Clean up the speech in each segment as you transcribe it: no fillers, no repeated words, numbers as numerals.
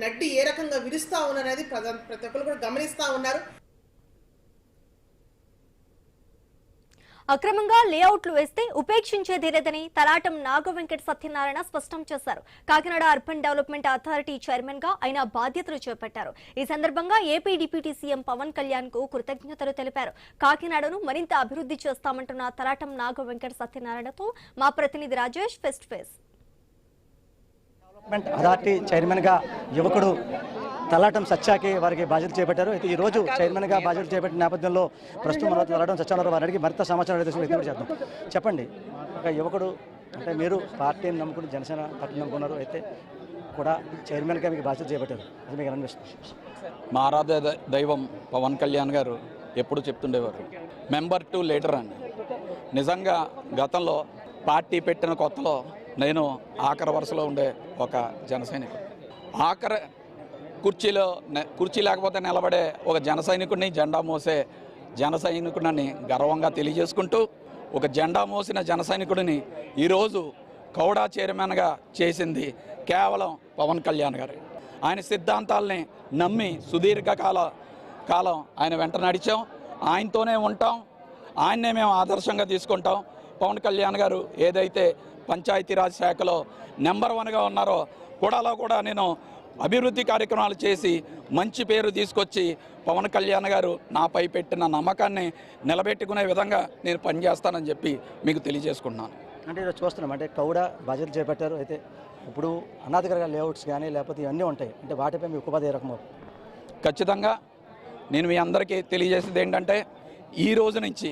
నడ్డి ఏ రకంగా విరుస్తా ఉన్నది ప్రతి ఒక్కరు కూడా గమనిస్తా ఉన్నారు. అక్రమంగా లేఅవుట్లు వేస్తే ఉపేక్షించేది లేదని తలాటం నాగవెంకట సత్యనారాయణ స్పష్టం చేశారు. Kakinada urban development authority chairman గా ఆయన బాధ్యతలు చేపట్టారు. ఈ సందర్భంగా AP deputy CM Pawan Kalyan కు కృతజ్ఞతలు తెలిపారు. కాకినాడను మరింత అభివృద్ధి చేస్తామంటున్న తలాటం నాగవెంకట సత్యనారాయణతో మా ప్రతినిధి Rajesh face to face. Development authority చైర్మన్గా యువకుడు తలాటం సత్యాకి వారికి బాధ్యతలు చేపట్టారు. అయితే ఈ రోజు చైర్మన్గా బాధ్యతలు చేపట్టిన నేపథ్యంలో ప్రస్తుతం మన తలాటం సత్యానారాయణ వారి అడిగి మరింత సమాచారం విజ్ఞప్తి చేద్దాం. చెప్పండి, ఒక యువకుడు అంటే మీరు పార్టీని నమ్ముకుని జనసేన పార్టీని నమ్ముకున్నారు, అయితే కూడా చైర్మన్గా మీకు బాధ్యతలు చేపట్టారు, అది మీకు అనిపిస్తుంది? మా ఆరాధ్య దైవం పవన్ కళ్యాణ్ గారు ఎప్పుడు చెప్తుండేవారు, మెంబర్ టు లీడర్ అని. నిజంగా గతంలో పార్టీ పెట్టిన కొత్తలో నేను ఆఖరి వరుసలో ఉండే ఒక జన సైనికుడు. ఆఖరి కుర్చీ లేకపోతే నిలబడే ఒక జన సైనికుడిని, జెండా మోసే జన సైనికుడిని గర్వంగా తెలియజేసుకుంటూ, ఒక జెండా మోసిన జన సైనికుడిని ఈరోజు కౌడా చైర్మన్గా చేసింది కేవలం పవన్ కళ్యాణ్ గారు. ఆయన సిద్ధాంతాలని నమ్మి కాలం ఆయన వెంట నడిచాం, ఆయనతోనే ఉంటాం, ఆయన్నే మేము ఆదర్శంగా తీసుకుంటాం. పవన్ కళ్యాణ్ గారు ఏదైతే పంచాయతీరాజ్ శాఖలో నెంబర్ 1గా ఉన్నారో కూడాలో కూడా నేను అభివృద్ధి కార్యక్రమాలు చేసి మంచి పేరు తీసుకొచ్చి పవన్ కళ్యాణ్ గారు నాపై పెట్టిన నమ్మకాన్ని నిలబెట్టుకునే విధంగా నేను పనిచేస్తానని చెప్పి మీకు తెలియజేసుకుంటున్నాను. అంటే ఈరోజు చూస్తున్నాం, అంటే కౌడా బాధ్యతలు చేపట్టారు. అయితే ఇప్పుడు అనాధికారిక లేఅవుట్స్ కానీ లేకపోతే ఇవన్నీ ఉంటాయి, అంటే వాటిపై మీ ఉపాధి ఏ రకం? ఖచ్చితంగా నేను మీ అందరికీ తెలియజేసేది ఏంటంటే, ఈ రోజు నుంచి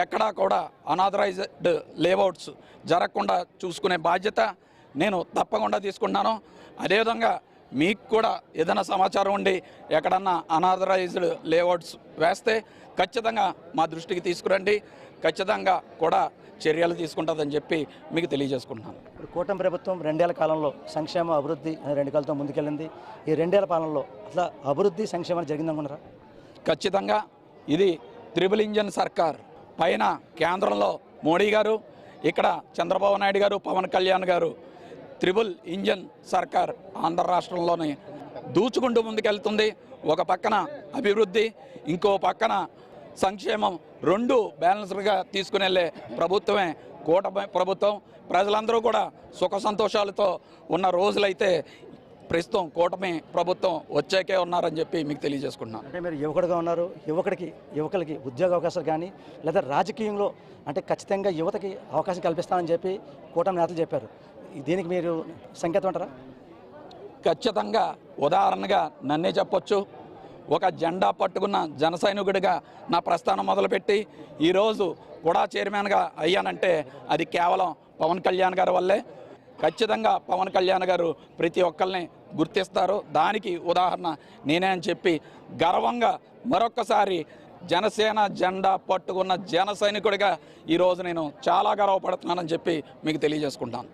ఎక్కడా కూడా అనాథరైజ్డ్ లేఅవుట్స్ జరగకుండా చూసుకునే బాధ్యత నేను తప్పకుండా తీసుకుంటున్నాను. అదేవిధంగా మీకు కూడా ఏదైనా సమాచారం ఉండి ఎక్కడన్నా అనాథరైజ్డ్ లేఅవుట్స్ వేస్తే ఖచ్చితంగా మా దృష్టికి తీసుకురండి, ఖచ్చితంగా కూడా చర్యలు తీసుకుంటుందని చెప్పి మీకు తెలియజేసుకుంటున్నాను. ఇప్పుడు కూటమి ప్రభుత్వం 2 ఏళ్ల కాలంలో సంక్షేమ అభివృద్ధి అనే 2 కాలంతో ముందుకెళ్ళింది. ఈ 2 ఏళ్ల పాలనలో అసలు అభివృద్ధి సంక్షేమం జరిగిందనుకున్నారా? ఖచ్చితంగా ఇది త్రిబుల్ ఇంజన్ సర్కార్. పైన కేంద్రంలో మోడీ గారు, ఇక్కడ చంద్రబాబు నాయుడు గారు, పవన్ కళ్యాణ్ గారు, త్రిబుల్ ఇంజన్ సర్కార్ ఆంధ్ర రాష్ట్రంలోనే దూచుకుంటూ ముందుకెళ్తుంది. ఒక పక్కన అభివృద్ధి, ఇంకో పక్కన సంక్షేమం, 2 బ్యాలెన్స్డ్గా తీసుకుని వెళ్ళే ప్రభుత్వమే కూటమి ప్రభుత్వం. ప్రజలందరూ కూడా సుఖ సంతోషాలతో ఉన్న రోజులైతే ప్రస్తుతం కూటమి ప్రభుత్వం వచ్చాకే ఉన్నారని చెప్పి మీకు తెలియజేసుకుంటున్నాను. అంటే మీరు యువకుడుగా ఉన్నారు, యువకులకి ఉద్యోగ అవకాశాలు కానీ లేదా రాజకీయంలో అంటే ఖచ్చితంగా యువతకి అవకాశం కల్పిస్తామని చెప్పి కూటమి నేతలు చెప్పారు. దీనికి మీరు సంకేతం అంటారా? ఖచ్చితంగా ఉదాహరణగా నన్నే చెప్పొచ్చు. ఒక జెండా పట్టుకున్న జన సైనికుడిగా నా ప్రస్థానం మొదలుపెట్టి ఈరోజు కూడా చైర్మన్గా అయ్యానంటే అది కేవలం పవన్ కళ్యాణ్ గారి వల్లే. ఖచ్చితంగా పవన్ కళ్యాణ్ గారు ప్రతి ఒక్కరిని గుర్తిస్తారు, దానికి ఉదాహరణ నేనే అని చెప్పి గర్వంగా మరొక్కసారి జనసేన జెండా పట్టుకున్న జన సైనికుడిగా ఈరోజు నేను చాలా గర్వపడుతున్నానని చెప్పి మీకు తెలియజేసుకుంటాను.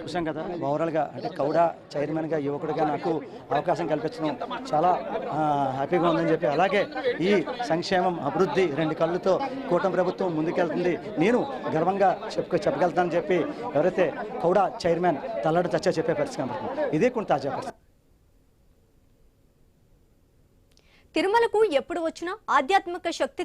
చూసాం కదా, ఓవరాల్గా అంటే కౌడా చైర్మన్గా యువకుడిగా నాకు అవకాశం కల్పించడం చాలా హ్యాపీగా ఉందని చెప్పి, అలాగే ఈ సంక్షేమం అభివృద్ధి 2 కళ్ళుతో కూటమి ప్రభుత్వం ముందుకెళ్తుంది, నేను గర్వంగా చెప్పగలుగుతానని చెప్పి ఎవరైతే కౌడా చైర్మన్ తలాటం సత్య చెప్పే పరిస్థితి కనబడుతుంది. ఇదే కొన్ని తాజా పరిస్థితి. తిరుమలకు ఎప్పుడు వచ్చినా ఆధ్యాత్మిక శక్తి